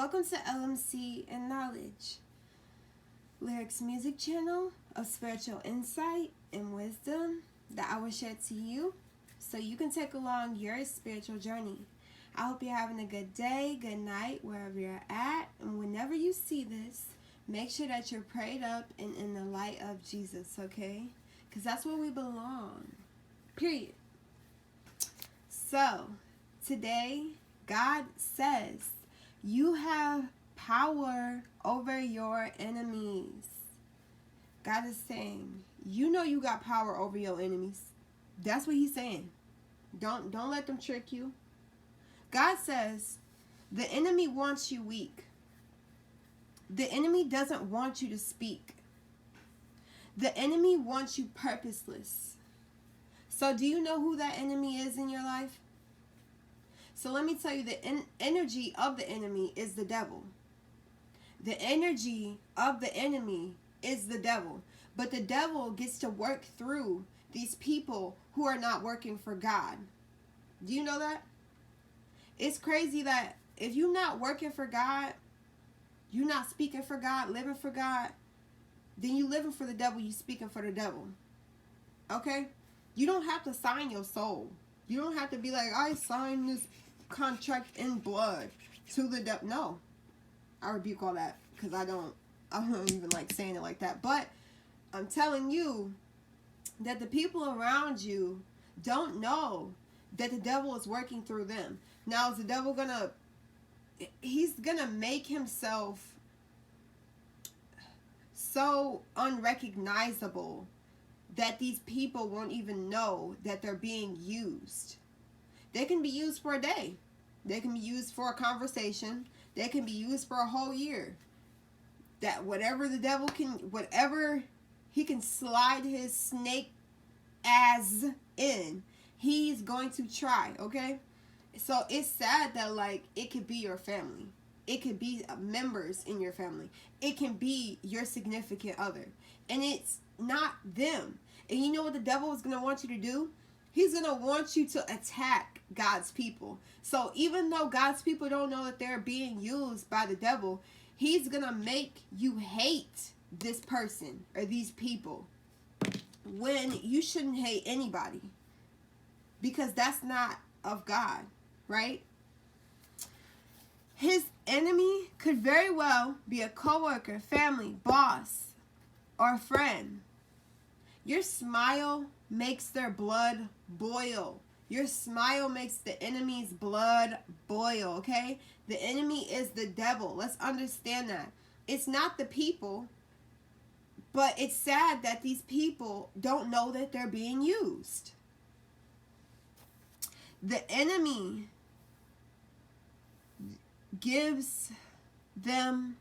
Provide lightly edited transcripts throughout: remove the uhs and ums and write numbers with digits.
Welcome to LMC and Knowledge, Lyrics Music Channel of spiritual insight and wisdom that I will share to you so you can take along your spiritual journey. I hope you're having a good day, good night, wherever you're at, and whenever you see this, make sure that you're prayed up and in the light of Jesus, okay? Because that's where we belong, period. So, today, God says, you have power over your enemies. God is saying, you know you got power over your enemies. That's what he's saying. Don't let them trick you. God says, the enemy wants you weak. The enemy doesn't want you to speak. The enemy wants you purposeless. So do you know who that enemy is in your life? So let me tell you, the energy of the enemy is the devil. The energy of the enemy is the devil. But the devil gets to work through these people who are not working for God. Do you know that? It's crazy that if you're not working for God, you're not speaking for God, living for God, then you living for the devil, you speaking for the devil. Okay? You don't have to sign your soul. You don't have to be like, I signed this contract in blood to the devil. No. I rebuke all that because I don't even like saying it like that. But I'm telling you that the people around you don't know that the devil is working through them. Now, is the devil he's gonna make himself so unrecognizable that these people won't even know that they're being used. They can be used for a day. They can be used for a conversation. They can be used for a whole year. That whatever he can slide his snake ass in, he's going to try, okay? So it's sad that, like, it could be your family. It could be members in your family. It can be your significant other. And it's not them. And you know what the devil is going to want you to do? He's going to want you to attack God's people. So even though God's people don't know that they're being used by the devil, he's going to make you hate this person or these people when you shouldn't hate anybody, because that's not of God, right? His enemy could very well be a coworker, family, boss, or a friend. Your smile makes their blood boil. Your smile makes the enemy's blood boil, okay? The enemy is the devil. Let's understand that. It's not the people, but it's sad that these people don't know that they're being used. The enemy gives them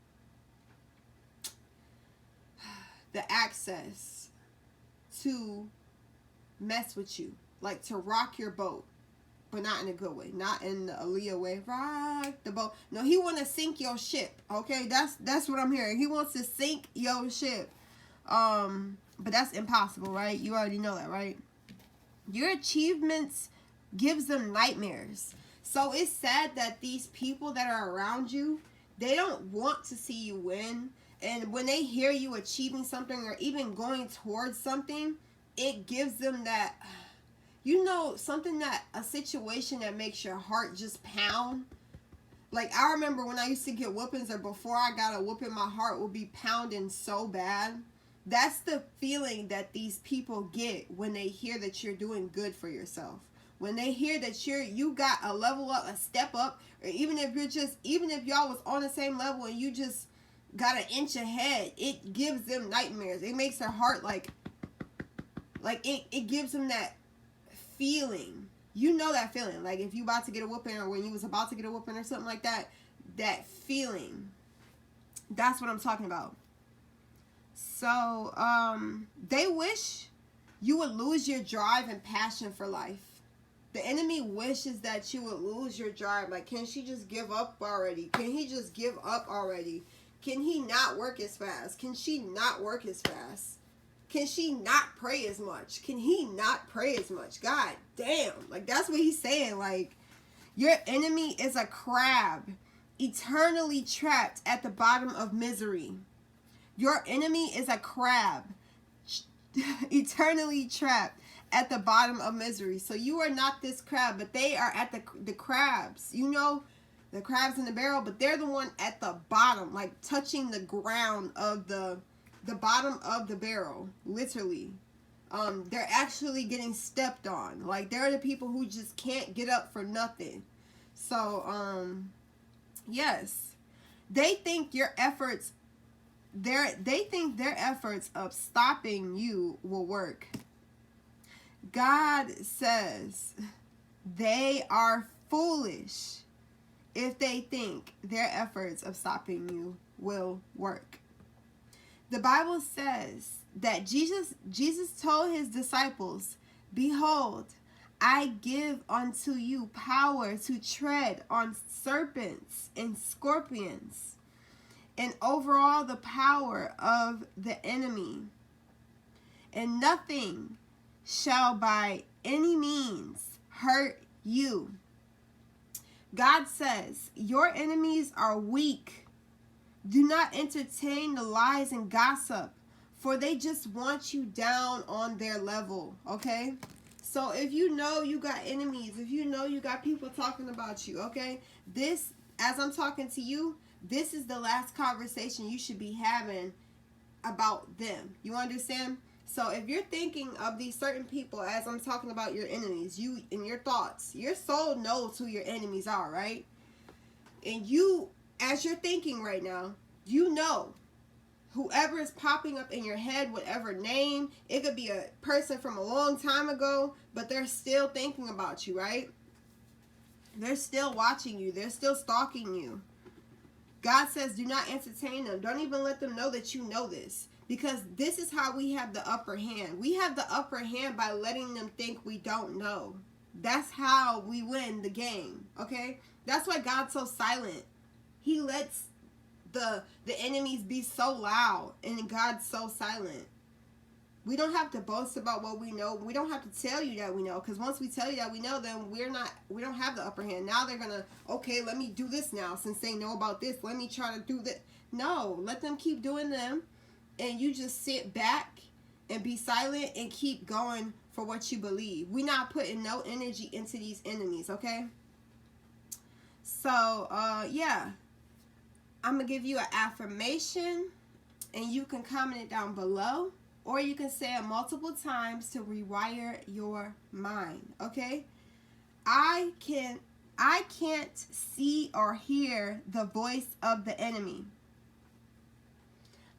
the access to mess with you, like to rock your boat, but not in a good way, not in the Aaliyah way. Rock the boat. No, he want to sink your ship. Okay, that's what I'm hearing. He wants to sink your ship. But that's impossible, right? You already know that, right? Your achievements gives them nightmares. So it's sad that these people that are around you, they don't want to see you win. And when they hear you achieving something or even going towards something, it gives them that, a situation that makes your heart just pound. Like, I remember when I used to get whoopings, or before I got a whooping, my heart would be pounding so bad. That's the feeling that these people get when they hear that you're doing good for yourself. When they hear that you got a level up, a step up, or even if y'all was on the same level and you just got an inch ahead, it gives them nightmares. It makes their heart it gives them that feeling. You know that feeling. Like if you about to get a whooping, or when you was about to get a whooping or something like that, that feeling. That's what I'm talking about. So, they wish you would lose your drive and passion for life. The enemy wishes that you would lose your drive. Like, can she just give up already? Can he just give up already? Can he not work as fast? Can she not work as fast? Can she not pray as much? Can he not pray as much? God damn. Like, that's what he's saying. Like, your enemy is a crab eternally trapped at the bottom of misery. Your enemy is a crab, eternally trapped at the bottom of misery. So you are not this crab, but they are at the crabs. You know, the crabs in the barrel, but they're the one at the bottom, like touching the ground of the bottom of the barrel, literally. They're actually getting stepped on. Like, they're the people who just can't get up for nothing. So, yes, they think your efforts, they think their efforts of stopping you will work. God says they are foolish if they think their efforts of stopping you will work. The Bible says that Jesus told his disciples, "Behold, I give unto you power to tread on serpents and scorpions, and over all the power of the enemy, and nothing shall by any means hurt you." God says, your enemies are weak. Do not entertain the lies and gossip, for they just want you down on their level, okay? So if you know you got enemies, if you know you got people talking about you, okay? This, as I'm talking to you, this is the last conversation you should be having about them. You understand? So if you're thinking of these certain people as I'm talking about your enemies, you in your thoughts, your soul knows who your enemies are, right? And you, as you're thinking right now, you know whoever is popping up in your head, whatever name, it could be a person from a long time ago, but they're still thinking about you, right? They're still watching you. They're still stalking you. God says, do not entertain them. Don't even let them know that you know this. Because this is how we have the upper hand. We have the upper hand by letting them think we don't know. That's how we win the game, okay? That's why God's so silent. He lets the enemies be so loud, and God's so silent. We don't have to boast about what we know. We don't have to tell you that we know, because once we tell you that we know, then we don't have the upper hand. Now they're gonna, okay, let me do this now. Since they know about this, let me try to do that. No, let them keep doing them, and you just sit back and be silent and keep going for what you believe. We're not putting no energy into these enemies, okay? So, yeah. I'm going to give you an affirmation, and you can comment it down below, or you can say it multiple times to rewire your mind, okay? I can't see or hear the voice of the enemy.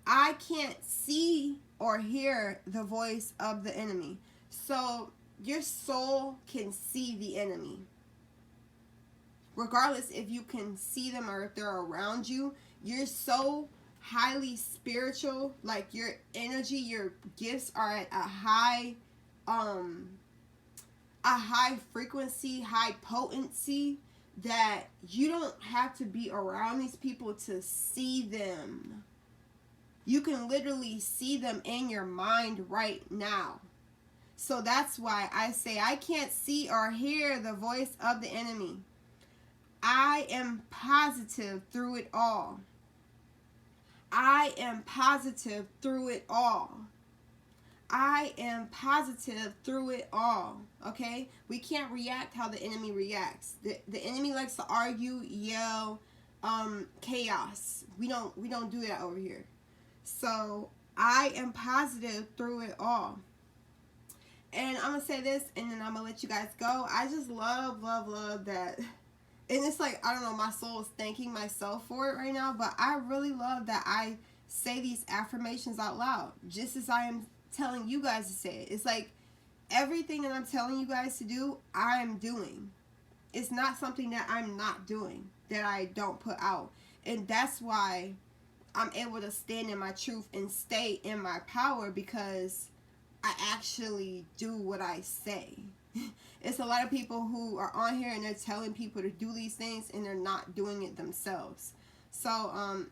I can't see or hear the voice of the enemy. So your soul can see the enemy. Regardless if you can see them or if they're around you, you're so highly spiritual, like your energy, your gifts are at a high frequency, high potency, that you don't have to be around these people to see them. You can literally see them in your mind right now. So that's why I say I can't see or hear the voice of the enemy. I am positive through it all. I am positive through it all. I am positive through it all. Okay? We can't react how the enemy reacts. The enemy likes to argue, yell, chaos. We don't do that over here. So I am positive through it all. And I'm going to say this, and then I'm going to let you guys go. I just love that. And it's like, I don't know, my soul is thanking myself for it right now. But I really love that I say these affirmations out loud. Just as I am telling you guys to say it. It's like everything that I'm telling you guys to do, I'm doing. It's not something that I'm not doing, that I don't put out. And that's why I'm able to stand in my truth and stay in my power, because I actually do what I say. It's a lot of people who are on here and they're telling people to do these things and they're not doing it themselves. So,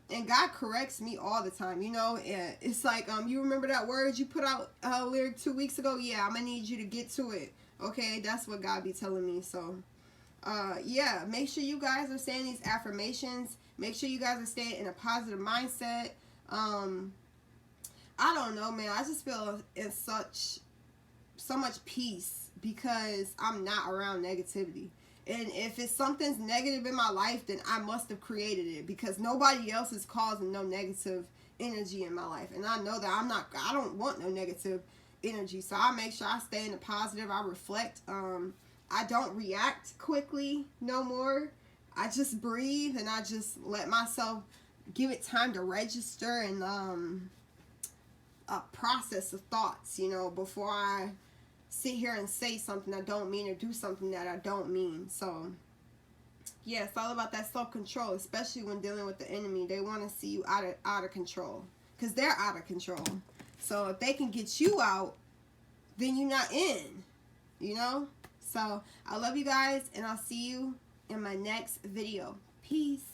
and God corrects me all the time, you know. It's like, you remember that word you put out lyric 2 weeks ago? Yeah, I'm going to need you to get to it. Okay, that's what God be telling me. So, yeah, make sure you guys are saying these affirmations. Make sure you guys are staying in a positive mindset. I don't know, man. I just feel in so much peace because I'm not around negativity. And if it's something's negative in my life, then I must have created it, because nobody else is causing no negative energy in my life. And I know that I don't want no negative energy. So I make sure I stay in the positive. I reflect. I don't react quickly no more. I just breathe and I just let myself give it time to register and a process of thoughts, you know, before I sit here and say something I don't mean or do something that I don't mean. So yeah, it's all about that self-control, especially when dealing with the enemy. They want to see you out of control, because they're out of control. So if they can get you out, then you're not in, you know. So I love you guys, and I'll see you in my next video. Peace.